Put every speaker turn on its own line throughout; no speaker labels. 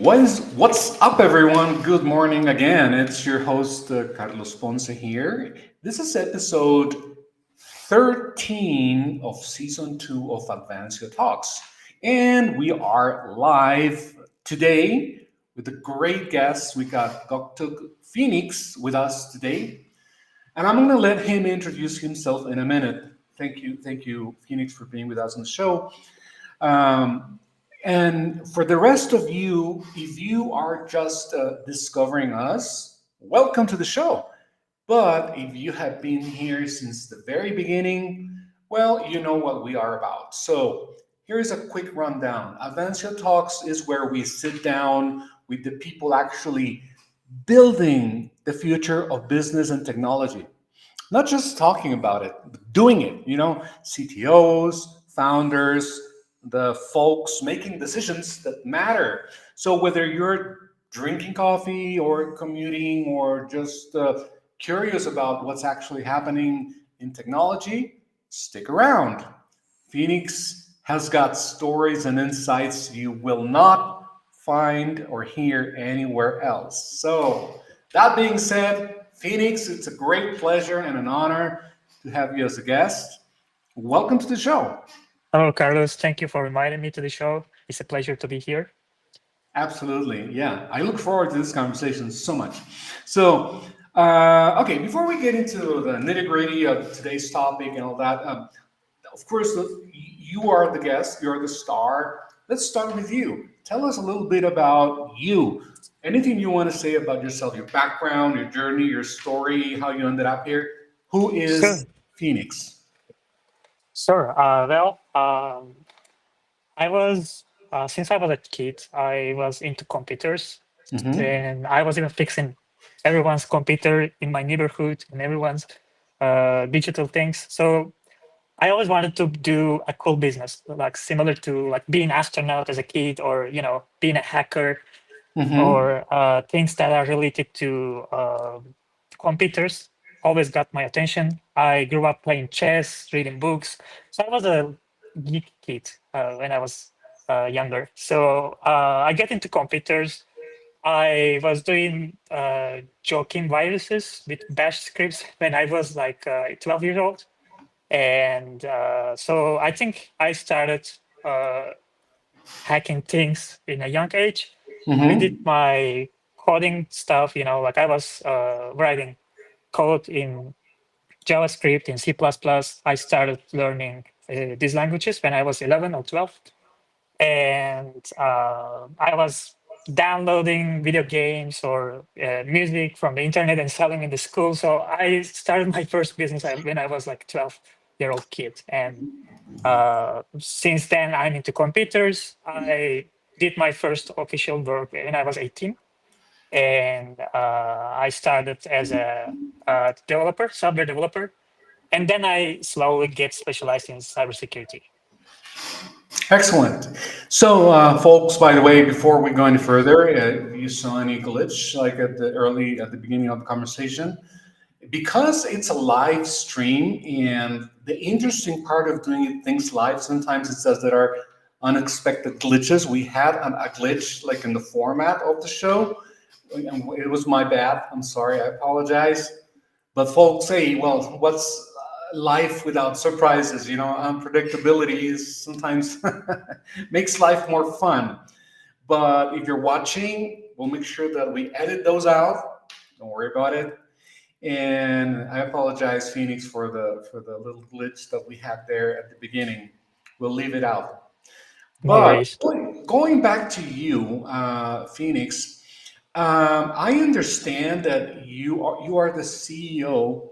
What's up, everyone? Good morning again. It's your host Carlos Ponce here. This is episode 13 of season 2 of Advancio Talks, and we are live today with a great guest. We got Goktug Phoenix with us today, and I'm going to let him introduce himself in a minute. Thank you, Phoenix, for being with us on the show. Um, and for the rest of you, if you are just discovering us, welcome to the show. But if you have been here since the very beginning, well, you know what we are about. So here's a quick rundown. Advancio Talks is where we sit down with the people actually building the future of business and technology. Not just talking about it, but doing it. CTOs, founders, the folks making decisions that matter. So whether you're drinking coffee or commuting or just curious about what's actually happening in technology, stick around. Phoenix has got stories and insights you will not find or hear anywhere else. So, that being said, Phoenix, it's a great pleasure and an honor to have you as a guest. Welcome to the show.
Hello, Carlos. Thank you for inviting me to the show. It's a pleasure to be here.
Absolutely. Yeah. I look forward to this conversation so much. So, okay, before we get into the nitty gritty of today's topic and all that, of course, you are the guest, you're the star. Let's start with you. Tell us a little bit about you. Anything you want to say about yourself, your background, your journey, your story, how you ended up here. Who is
Sure,
Phoenix?
sure. I was since I was a kid, I was into computers,
Hmm.
and I was even fixing everyone's computer in my neighborhood and everyone's digital things. So I always wanted to do a cool business, like similar to like being an astronaut as a kid, or being a hacker,
Hmm.
or things that are related to computers always got my attention. I grew up playing chess, reading books. So I was a geek kid when I was younger. So I get into computers. I was doing joking viruses with bash scripts when I was like 12 years old. And so I think I started uh, hacking things in a young age. I did
Hmm.
my coding stuff, like I was writing code in JavaScript, in C++. I started learning these languages when I was 11 or 12. And I was downloading video games or music from the internet and selling in the school. So I started my first business when I was like 12-year-old kid. And since then, I'm into computers. I did my first official work when I was 18, and I started as a developer, software developer, and then I slowly get specialized in cybersecurity.
Excellent. So, folks, by the way, before we go any further, if you saw any glitch like at the beginning of the conversation, because it's a live stream, and the interesting part of doing things live, sometimes it says there are unexpected glitches. We had a glitch like in the format of the show. It was my bad. I'm sorry. I apologize. But folks say, well, what's life without surprises? Unpredictability is sometimes makes life more fun. But if you're watching, we'll make sure that we edit those out. Don't worry about it. And I apologize, Phoenix, for the little glitch that we had there at the beginning. We'll leave it out.
No
But
worries.
going back to you, Phoenix, I understand that you are the CEO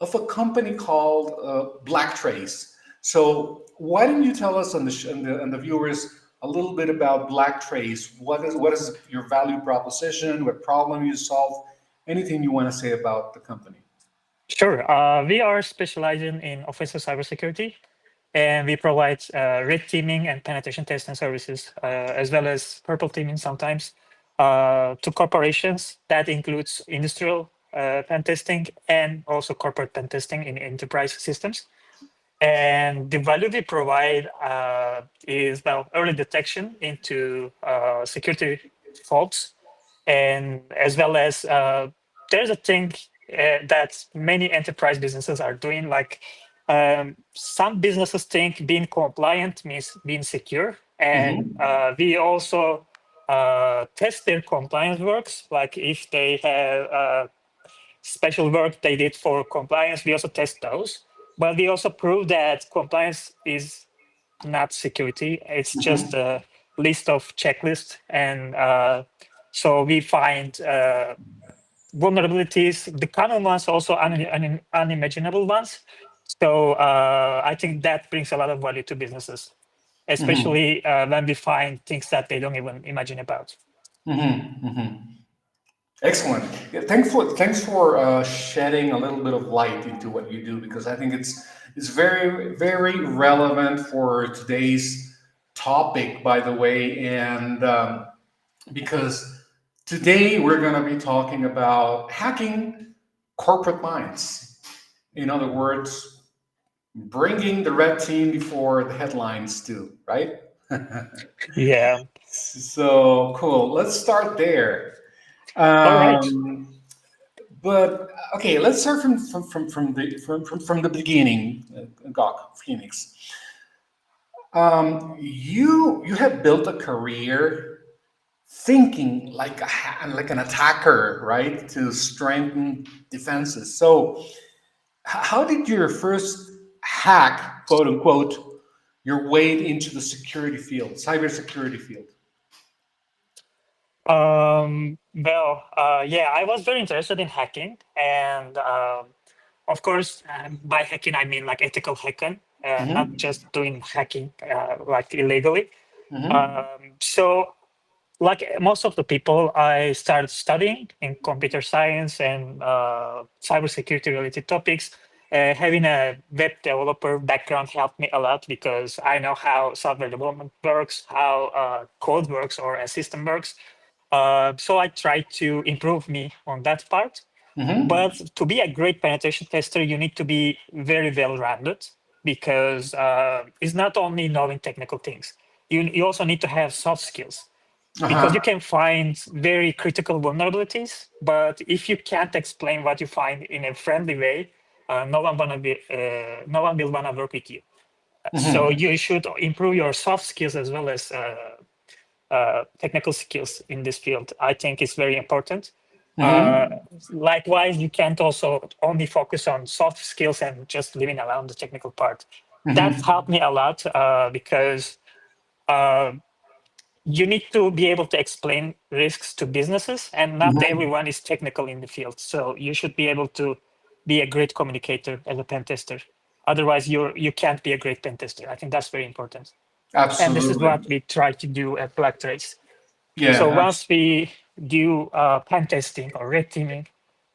of a company called Black Trace. So why don't you tell us and the viewers a little bit about Black Trace? What is your value proposition? What problem you solve? Anything you want to say about the company?
Sure. We are specializing in offensive cybersecurity, and we provide red teaming and penetration testing services, as well as purple teaming sometimes, to corporations. That includes industrial pen testing and also corporate pen testing in enterprise systems. And the value we provide is, well, early detection into security faults, and as well as there's a thing that many enterprise businesses are doing. Like some businesses think being compliant means being secure, and
Mm-hmm.
we also test their compliance works. Like if they have special work they did for compliance, we also test those. But we also prove that compliance is not security. It's just
Mm-hmm.
a list of checklists. And so we find vulnerabilities, the common ones, also unimaginable ones. So I think that brings a lot of value to businesses,
Mm-hmm.
especially when we find things that they don't even imagine about.
Mm-hmm. Mm-hmm. Excellent. Yeah, thanks for shedding a little bit of light into what you do, because I think it's very relevant for today's topic, by the way, and because today we're going to be talking about hacking corporate minds. In other words, bringing the red team before the headlines do, right?
Yeah.
So cool. Let's start there.
All right.
Um, But okay, let's start from the beginning, Gok Phoenix. You have built a career thinking like like an attacker, right? To strengthen defenses. So, how did your first hack, quote unquote, your way into the security field, cybersecurity field?
Yeah, I was very interested in hacking, and of course, by hacking I mean like ethical hacking, not
Mm-hmm.
just doing hacking like illegally.
Mm-hmm.
So, like most of the people, I started studying in computer science and cybersecurity related topics. Having a web developer background helped me a lot because I know how software development works, how code works, or a system works. So I try to improve me on that part. But
Mm-hmm.
to be a great penetration tester, you need to be very well rounded because it's not only knowing technical things. You also need to have soft skills because you
Uh-huh.
can find very critical vulnerabilities. But if you can't explain what you find in a friendly way, no one will wanna work with you. So
Mm-hmm.
you should improve your soft skills as well as technical skills in this field. I think is very important. Uh,
Mm-hmm.
Likewise, you can't also only focus on soft skills and just living around the technical part. That
Mm-hmm.
helped me a lot because uh, you need to be able to explain risks to businesses, and not
Mm-hmm.
everyone is technical in the field. So you should be able to be a great communicator as a pen tester. Otherwise, you can't be a great pen tester. I think that's very important. And this is
Absolutely.
what we try to do at Black Trace. So
Yeah.
once we do pen testing or red teaming,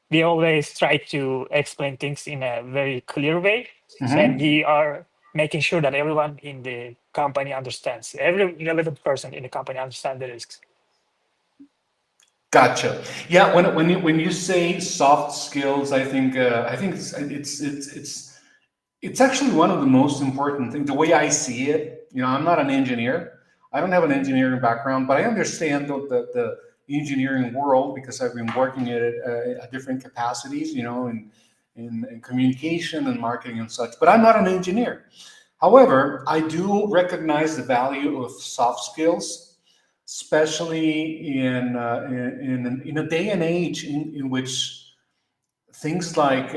we always try to explain things in a very clear way. And
Mm-hmm.
we are making sure that everyone in the company understands, every relevant person in the company understands the risks.
Gotcha. Yeah. When you say soft skills, I think it's actually one of the most important things. The way I see it, I'm not an engineer. I don't have an engineering background, but I understand the engineering world because I've been working at different capacities, in communication and marketing and such. But I'm not an engineer. However, I do recognize the value of soft skills, especially in a day and age in which things like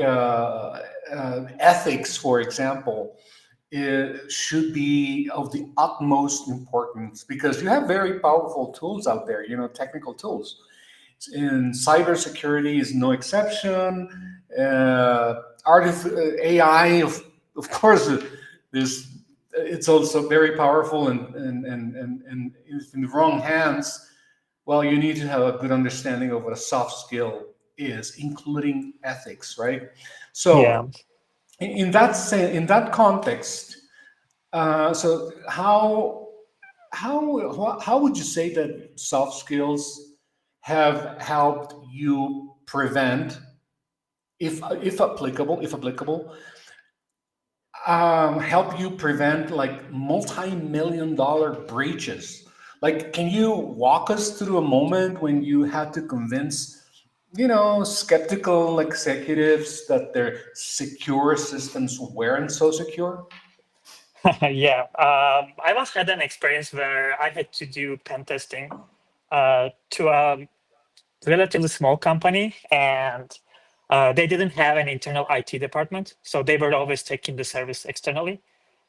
ethics, for example, should be of the utmost importance, because you have very powerful tools out there, technical tools. And cybersecurity is no exception. AI, of course, there's it's also very powerful, and if in the wrong hands, well, you need to have a good understanding of what a soft skill is, including ethics, right?
Yeah.
So, in that context, so how would you say that soft skills have helped you prevent, if applicable, help you prevent like multi-million dollar breaches, Like, can you walk us through a moment when you had to convince, skeptical executives that their secure systems weren't so secure?
Yeah, I once had an experience where I had to do pen testing to a relatively small company, and they didn't have an internal IT department, so they were always taking the service externally.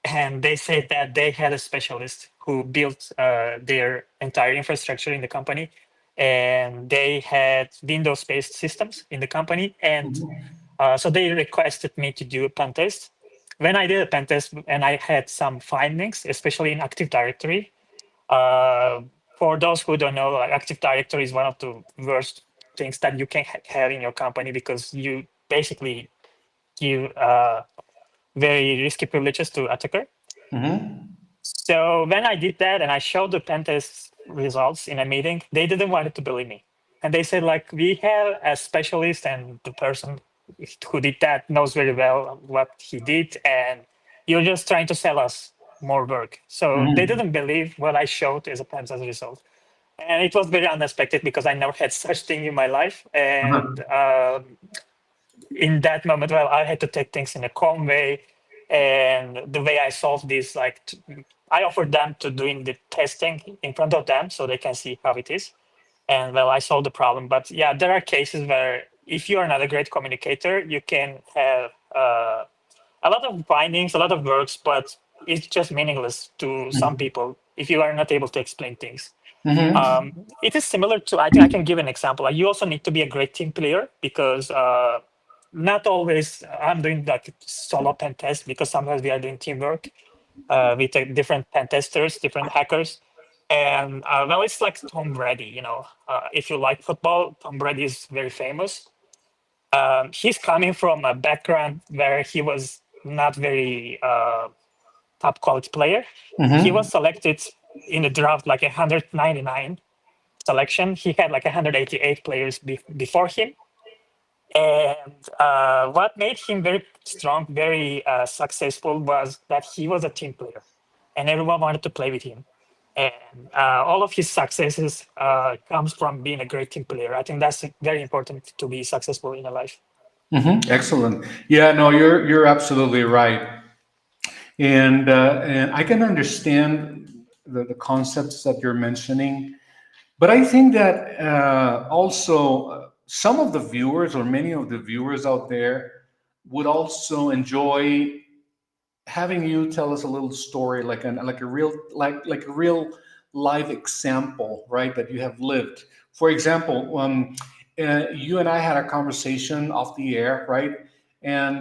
And they said that they had a specialist who built their entire infrastructure in the company, and they had Windows-based systems in the company, and so they requested me to do a pen test. When I did a pen test and I had some findings, especially in Active Directory, uh, for those who don't know, like Active Directory is one of the worst things that you can have in your company because you basically give very risky privileges to attacker.
Mm-hmm.
So when I did that and I showed the pen test results in a meeting, they didn't want to believe me. And they said, like, we have a specialist and the person who did that knows very well what he did. And you're just trying to sell us more work. So they
Mm-hmm.
didn't believe what I showed as a pen test result. And it was very unexpected because I never had such thing in my life. And
Uh-huh.
in that moment, well, I had to take things in a calm way. And the way I solved this, like, I offered them to doing the testing in front of them so they can see how it is. And well, I solved the problem. But yeah, there are cases where if you are not a great communicator, you can have a lot of findings, a lot of works, but it's just meaningless to some people if you are not able to explain things.
Mm-hmm.
It is similar to, I think I can give an example. Like, you also need to be a great team player because not always I'm doing like solo pen test because sometimes we are doing teamwork with different pen testers, different hackers. And well, it's like Tom Brady, if you like football, Tom Brady is very famous. He's coming from a background where he was not very top quality player. He was
Mm-hmm.
selected in the draft like 199 selection. He had like 188 players before him. And what made him very strong, very successful was that he was a team player and everyone wanted to play with him. And all of his successes comes from being a great team player. I think that's very important to be successful in a life.
Mm-hmm. Excellent. Yeah, no, you're absolutely right, and I can understand the concepts that you're mentioning. But I think that also some of the viewers or many of the viewers out there would also enjoy having you tell us a little story, like a real live example, right? That you have lived. For example, you and I had a conversation off the air, right? And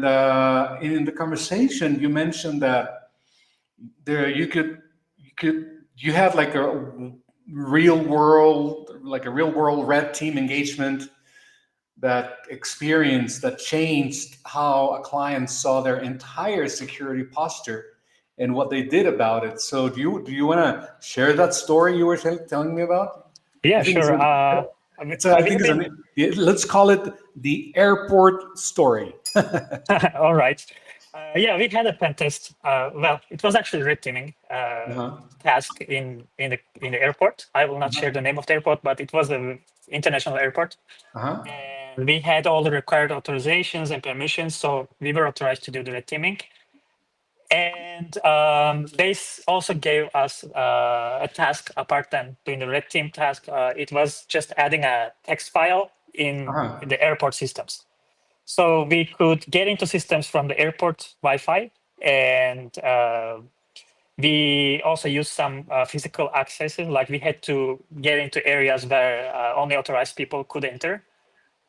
in the conversation, you mentioned that there you had like a real world red team engagement, that experience that changed how a client saw their entire security posture and what they did about it. So do you want to share that story you were telling me about? I
Yeah,
think it's
sure.
I
We
think
have
it's
been,
let's call it the airport story.
all right. Yeah, we had a pen test. Well, it was actually red teaming
Uh-huh.
task in the airport. I will not share the name of the airport, but it was an international airport.
Uh-huh.
And we had all the required authorizations and permissions, so we were authorized to do the red teaming. And they also gave us a task apart than doing the red team task. It was just adding a text file in
Uh-huh.
the airport systems. So we could get into systems from the airport Wi-Fi, and we also used some physical accesses. Like, we had to get into areas where only authorized people could enter.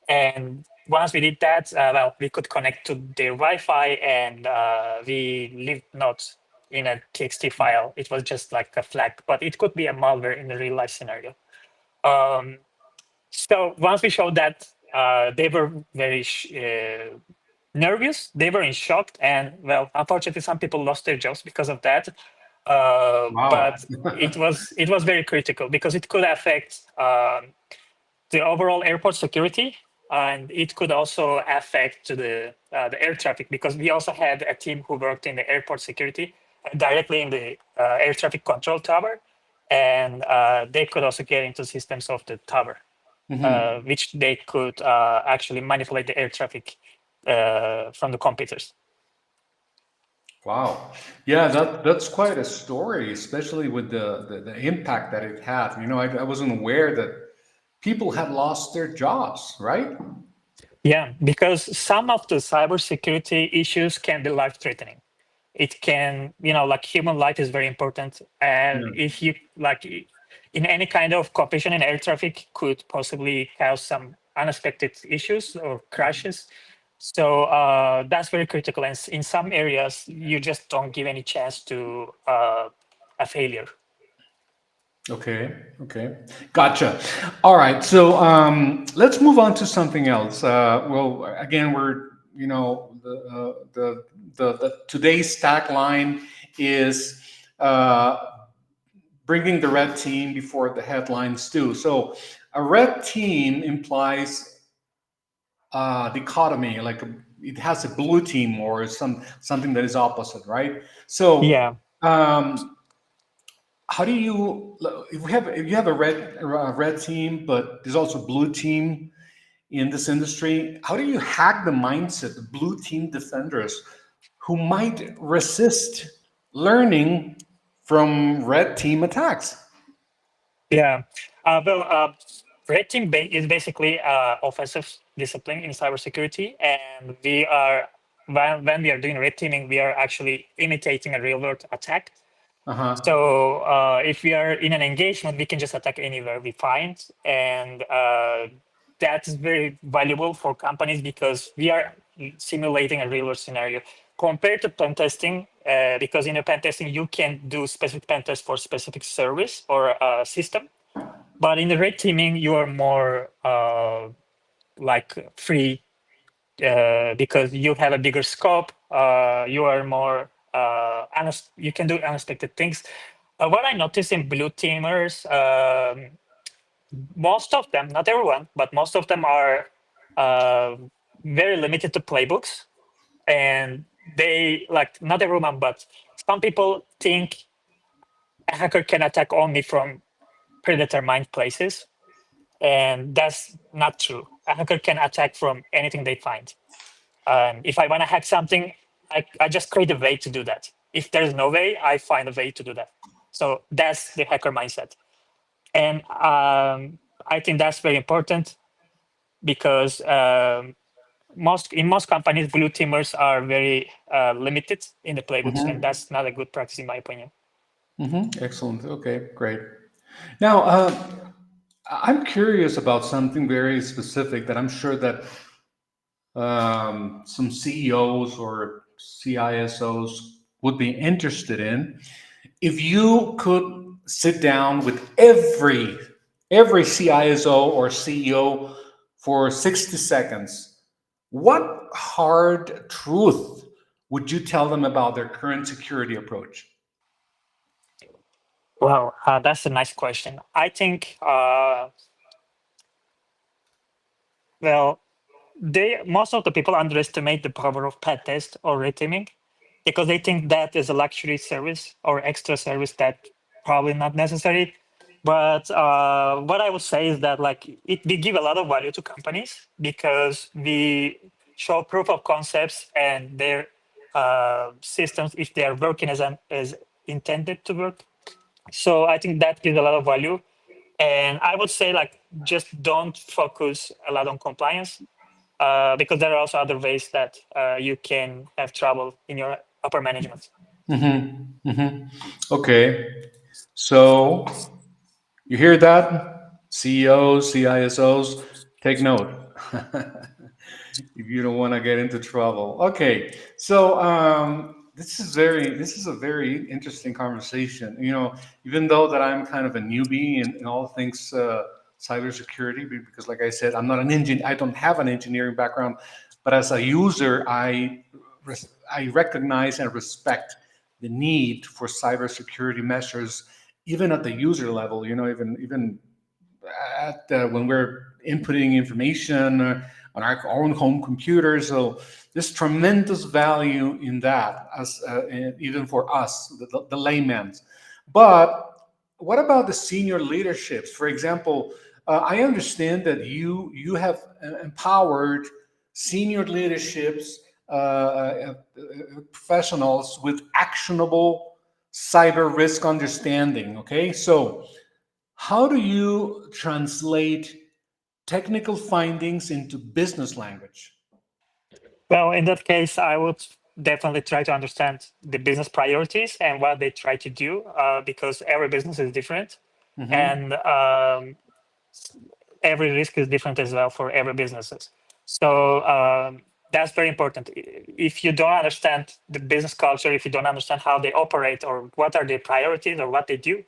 And once we did that, well, we could connect to their Wi-Fi, and we lived not in a TXT file. It was just like a flag, but it could be a malware in the real life scenario. Um, so once we showed that, they were very nervous. They were in shock, and well, unfortunately, some people lost their jobs because of that.
Wow.
But it was very critical because it could affect the overall airport security, and it could also affect to the air traffic because we also had a team who worked in the airport security directly in the air traffic control tower. and they could also get into systems of the tower, which they could actually manipulate the air traffic from the computers.
Wow. Yeah, that's quite a story, especially with the impact that it had. I wasn't aware that people had lost their jobs, right?
Yeah, because some of the cybersecurity issues can be life-threatening. It can, like human life is very important, and
Yeah.
if you like in any kind of competition in air traffic could possibly cause some unexpected issues or crashes. So that's very critical, and in some areas you just don't give any chance to a failure.
Okay. Okay. Gotcha. All right. So let's move on to something else. Well, again, we're the today's tagline is uh, bringing the red team before the headlines do. So a red team implies dichotomy, like it has a blue team or something that is opposite, right? So
Yeah.
um, how do you if you have a red team, but there's also a blue team in this industry? How do you hack the mindset, the blue team defenders who might resist learning from red team attacks?
Yeah. Well, red team is basically offensive discipline in cybersecurity, and we are when we are doing red teaming, we are actually imitating a real world attack.
Uh huh.
So if we are in an engagement, we can just attack anywhere we find, and that's very valuable for companies because we are simulating a real world scenario compared to pen testing. Because in a pen testing, you can do specific pen test for specific service or system, but in the red teaming, you are more like free because you have a bigger scope. You are more you can do unexpected things. What I noticed in blue teamers, most of them, not everyone, but most of them are uh, very limited to playbooks, and they like not everyone, but some people think a hacker can attack only from predetermined places, and that's not true. A hacker can attack from anything they find. If I want to hack something, I just create a way to do that. If there's no way, I find a way to do that. So that's the hacker mindset. And I think that's very important because in most companies, blue teamers are very limited in the playbooks, and
Mm-hmm.
that's not a good practice in my opinion.
Mm-hmm. Excellent. Okay, great. Now, I'm curious about something very specific that I'm sure that some CEOs or CISOs would be interested in. If you could sit down with every CISO or CEO for 60 seconds, what hard truth would you tell them about their current security approach?
Well, that's a nice question. I think, well, most of the people underestimate the power of pet test or red teaming because they think that is a luxury service or extra service that probably not necessary. But what I would say is that like we give a lot of value to companies because we show proof of concepts and their systems if they are working as intended to work. So I think that gives a lot of value. And I would say like just don't focus a lot on compliance because there are also other ways that you can have trouble in your upper management.
Mm-hmm. Mm-hmm. Okay. So you hear that? CEOs, CISOs, take note. If you don't want to get into trouble. Okay, so this is a very interesting conversation. Even though that I'm kind of a newbie in all things cybersecurity, because like I said, I'm not an engineer. I don't have an engineering background, but as a user, I recognize and respect the need for cybersecurity measures, even at the user level. Even when we're inputting information on our own home computer. So there's tremendous value in that, as even for us, the laymen. But what about the senior leaderships? For example, I understand that you have empowered senior leaderships, professionals with actionable cyber risk understanding. Okay, so how do you translate technical findings into business language?
Well, in that case, I would definitely try to understand the business priorities and what they try to do, because every business is different,
Mm-hmm.
and every risk is different as well for every businesses. So that's very important. If you don't understand the business culture, if you don't understand how they operate or what are their priorities or what they do,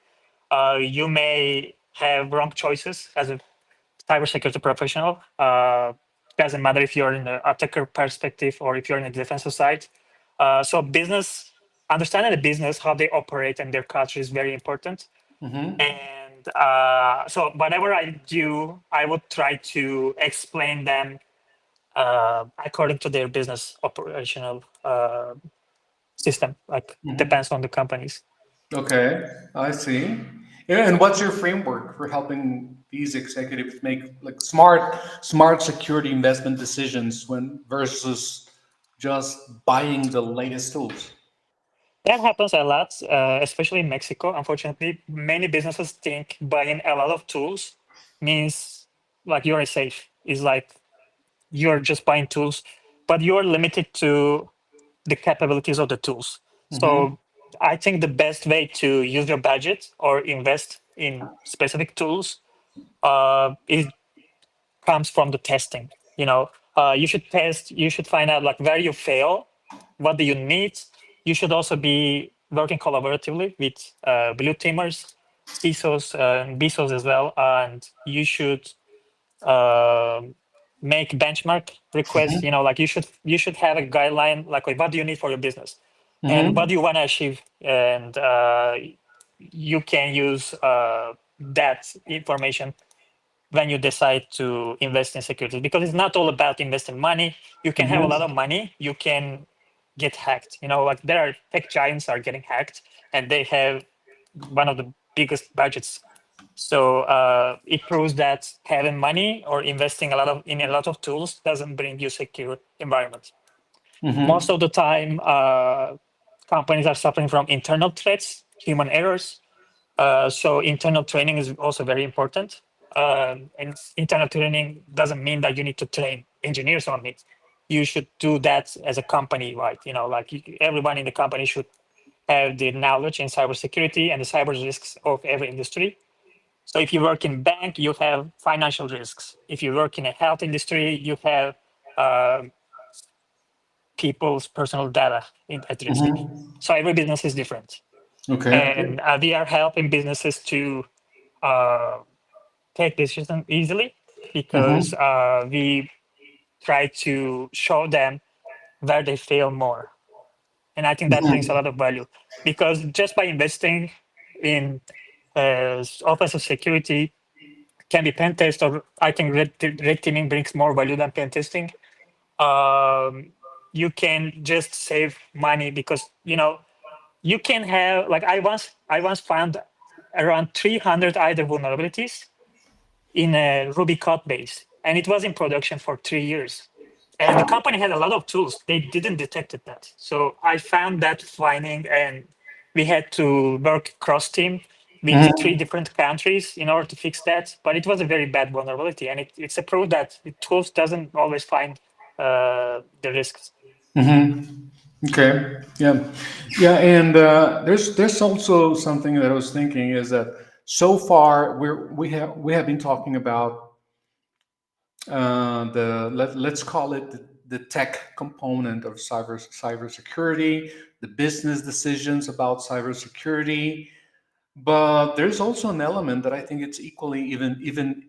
you may have wrong choices as a cybersecurity professional. Doesn't matter if you're in the attacker perspective or if you're in the defensive side. So business, understanding the business, how they operate and their culture is very important.
Mm-hmm.
And so whatever I do, I would try to explain them according to their business operational system. Like
Mm-hmm.
depends on the companies.
Okay, I see. Yeah, and what's your framework for helping these executives make like smart security investment decisions when versus just buying the latest tools?
That happens a lot, especially in Mexico. Unfortunately, many businesses think buying a lot of tools means like you're safe. It's like you're just buying tools, but you're limited to the capabilities of the tools.
Mm-hmm.
So I think the best way to use your budget or invest in specific tools is comes from the testing. You should test, you should find out like where you fail, what do you need. You should also be working collaboratively with blue teamers, CISOs, and BISOs as well. And you should uh, make benchmark requests. Like you should have a guideline, like what do you need for your business and what
Mm-hmm.
do you want to achieve. And you can use that information when you decide to invest in securities, because it's not all about investing money. You can have a lot of
Mm-hmm.
money, you can get hacked. Like there are tech giants are getting hacked and they have one of the biggest budgets. So it proves that having money or investing in a lot of tools doesn't bring you secure environment. Most
Mm-hmm.
of the time companies are suffering from internal threats, human errors. So internal training is also very important. And internal training doesn't mean that you need to train engineers on it. You should do that as a company, right? Like everyone in the company should have the knowledge in cybersecurity and the cyber risks of every industry. So if you work in bank, you have financial risks. If you work in a health industry, you have uh, people's personal data at risk.
Mm-hmm.
So every business is different,
Okay.
and we are helping businesses to uh, take decisions easily because
Mm-hmm.
we try to show them where they fail more. And I think that brings a lot of value because just by investing in offensive security can be pen test, or I think red teaming brings more value than pen testing. Um, you can just save money because you can have like I once found around 300 either vulnerabilities in a Ruby code base, and it was in production for 3 years. And the company had a lot of tools. They didn't detect that. So I found that finding, and we had to work cross team with three
Mm-hmm.
different countries in order to fix that. But it was a very bad vulnerability, and it's a proof that the tools doesn't always find the risks.
Mm-hmm. Okay. Yeah. Yeah. And there's also something that I was thinking is that so far we have been talking about let's call it the tech component of cybersecurity, the business decisions about cybersecurity, but there's also an element that I think it's equally even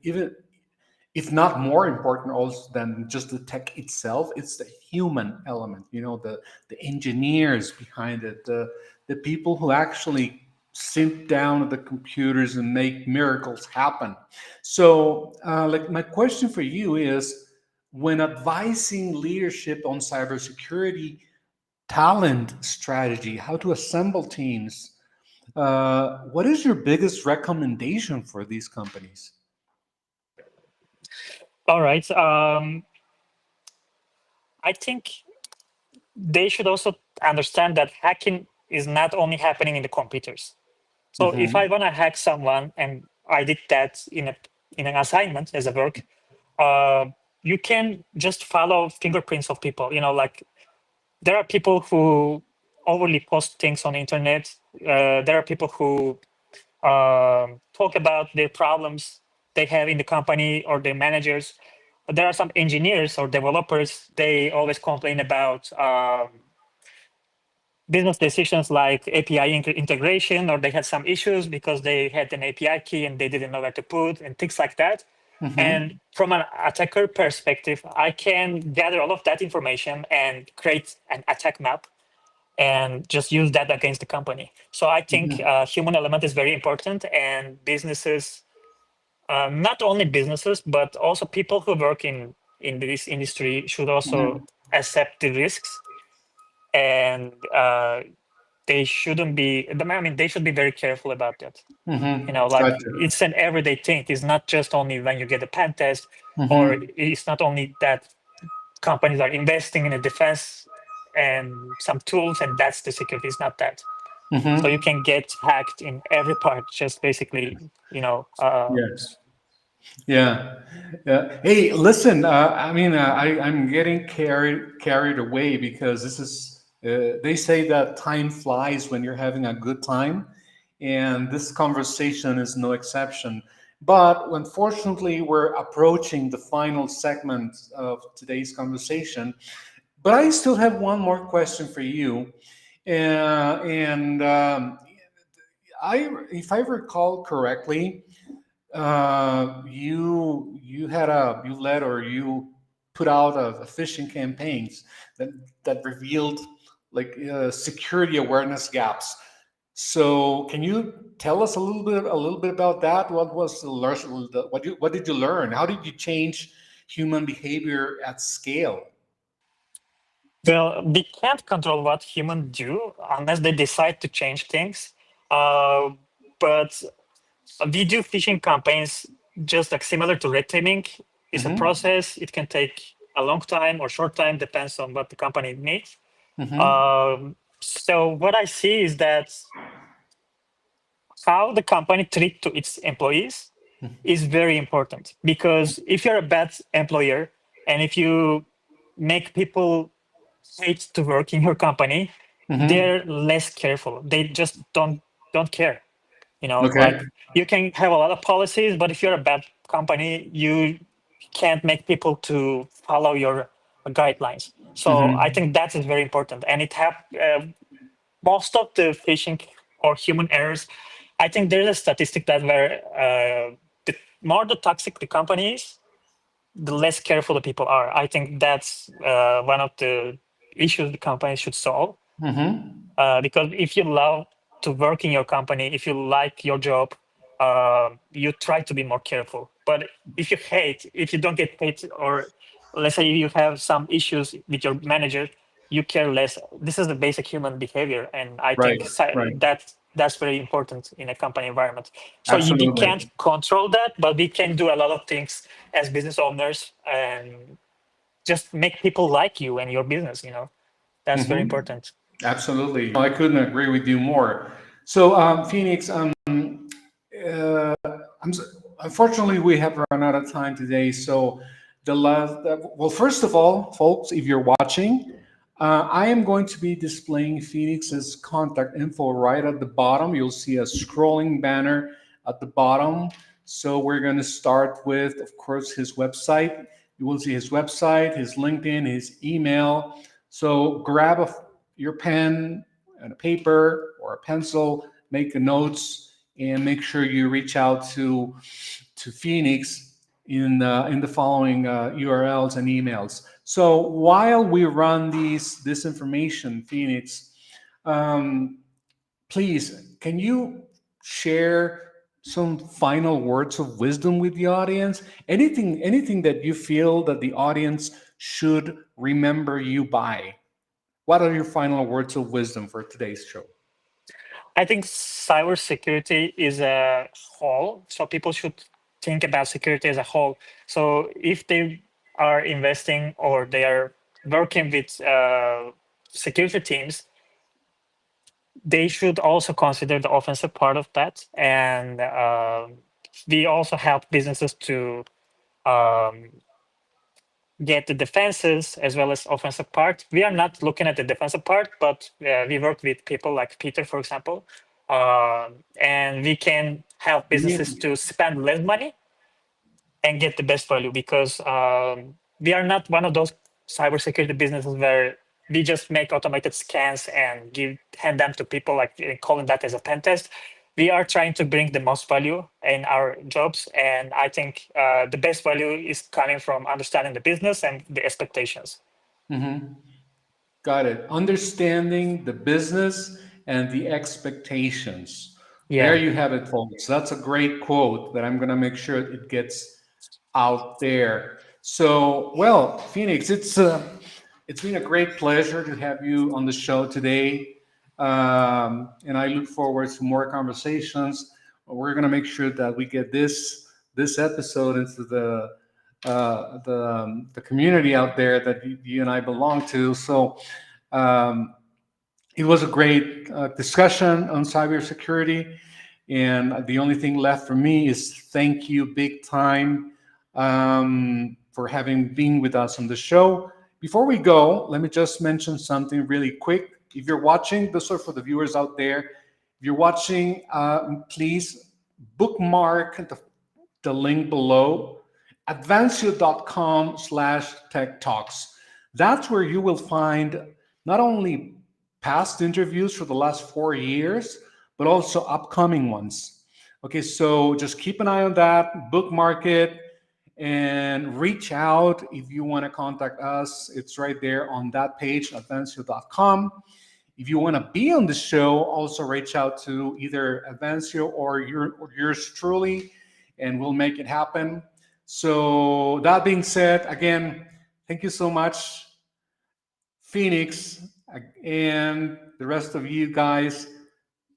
if not more important also than just the tech itself. It's the human element, the engineers behind it, the people who actually sit down at the computers and make miracles happen. So like my question for you is, when advising leadership on cybersecurity talent strategy, how to assemble teams, What is your biggest recommendation for these companies?
All right. I think they should also understand that hacking is not only happening in the computers. So if I
Mm-hmm.
want to hack someone and I did that in an assignment as a work, uh, you can just follow fingerprints of people. Like there are people who overly post things on the internet. There are people who talk about their problems they have in the company or their managers. There are some engineers or developers. They always complain about business decisions like API integration, or they had some issues because they had an API key and they didn't know where to put, and things like that. And
Mm-hmm.
from an attacker perspective, I can gather all of that information and create an attack map and just use that against the company. So I think
Mm-hmm.
human element is very important, and businesses, not only businesses, but also people who work in this industry should also
Mm-hmm.
accept the risks, and they shouldn't be. I mean, they should be very careful about that.
Mm-hmm.
Like
Gotcha.
it's an everyday thing. It's not just only when you get a pen test, or
Mm-hmm.
it's not only that companies are investing in a defense and some tools, and that's the security. It's not that. So you
Mm-hmm.
can get hacked in every part, just basically,
Yeah. Yeah, yeah. Hey, listen. I'm getting carried away because this is. They say that time flies when you're having a good time, and this conversation is no exception. But unfortunately, we're approaching the final segment of today's conversation. But I still have one more question for you, and if I recall correctly, you led or you put out a phishing campaigns that revealed like security awareness gaps. So can you tell us a little bit about that? What was the what did you learn? How did you change human behavior at scale?
well, we can't control what humans do unless they decide to change things. Uh, but we do phishing campaigns just like similar to red teaming. It's a
Mm-hmm.
process. It can take a long time or short time, depends on what the company needs.
Mm-hmm.
So what I see is that how the company treat to its employees is very important, because if you're a bad employer and if you make people hate to work in your company,
Mm-hmm.
they're less careful. They just don't care.
Okay.
Like you can have a lot of policies, but if you're a bad company, you can't make people to follow your guidelines. So I
Mm-hmm.
think that is very important, and most of the phishing or human errors. I think there's a statistic that where the more the toxic the company is, the less careful the people are. I think that's one of the issues the company should solve.
Mm-hmm.
Because if you love to work in your company, if you like your job, you try to be more careful. But if you hate, if you don't get paid, or let's say you have some issues with your manager, you care less. This is the basic human behavior, and I
Right.
think
Right.
that's very important in a company environment. So we
Absolutely.
can't control that, but we can do a lot of things as business owners and just make people like you and your business. That's very
Mm-hmm.
important.
Absolutely. I couldn't agree with you more. So, Phoenix, I'm, unfortunately, we have run out of time today. So, well, first of all, folks, if you're watching, I am going to be displaying Phoenix's contact info right at the bottom. You'll see a scrolling banner at the bottom. So, we're going to start with, of course, his website. You will see his website, his LinkedIn, his email. So, your pen and a paper or a pencil, make a notes, and make sure you reach out to Phoenix in the following URLs and emails. So while we run this information, Phoenix, um, please can you share some final words of wisdom with the audience? Anything that you feel that the audience should remember you by? What are your final words of wisdom for today's show?
I think cybersecurity is a whole, so people should think about security as a whole. So if they are investing or they are working with security teams, they should also consider the offensive part of that. And we also help businesses to um, get the defenses as well as offensive part. We are not looking at the defensive part, but we work with people like Peter, for example, and we can help businesses
Mm.
to spend less money and get the best value because we are not one of those cybersecurity businesses where we just make automated scans and hand them to people like calling that as a pen test. We are trying to bring the most value in our jobs, and I think the best value is coming from understanding the business and the expectations.
Mhm. Got it. Understanding the business and the expectations. There
Yeah.
you have it, folks. That's a great quote that I'm going to make sure it gets out there. So, well, Phoenix, it's been a great pleasure to have you on the show today, and I look forward to more conversations. We're going to make sure that we get this episode into the community out there that you and I belong to. So. Um, it was a great discussion on cybersecurity. And the only thing left for me is thank you big time for having been with us on the show. Before we go, let me just mention something really quick. If you're watching, this is for the viewers out there. If you're watching, please bookmark the link below, advancio.com/tech talks. That's where you will find not only past interviews for the last 4 years, but also upcoming ones. Okay, so just keep an eye on that, bookmark it, and reach out if you want to contact us. It's right there on that page, advancio.com. If you want to be on the show, also reach out to either Advancio or yours truly, and we'll make it happen. So, that being said, again, thank you so much, Phoenix, and the rest of you guys.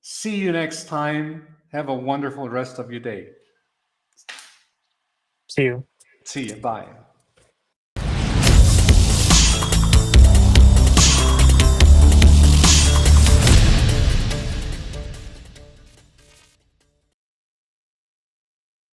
See you next time. Have a wonderful rest of your day.
See you.
See you. Bye.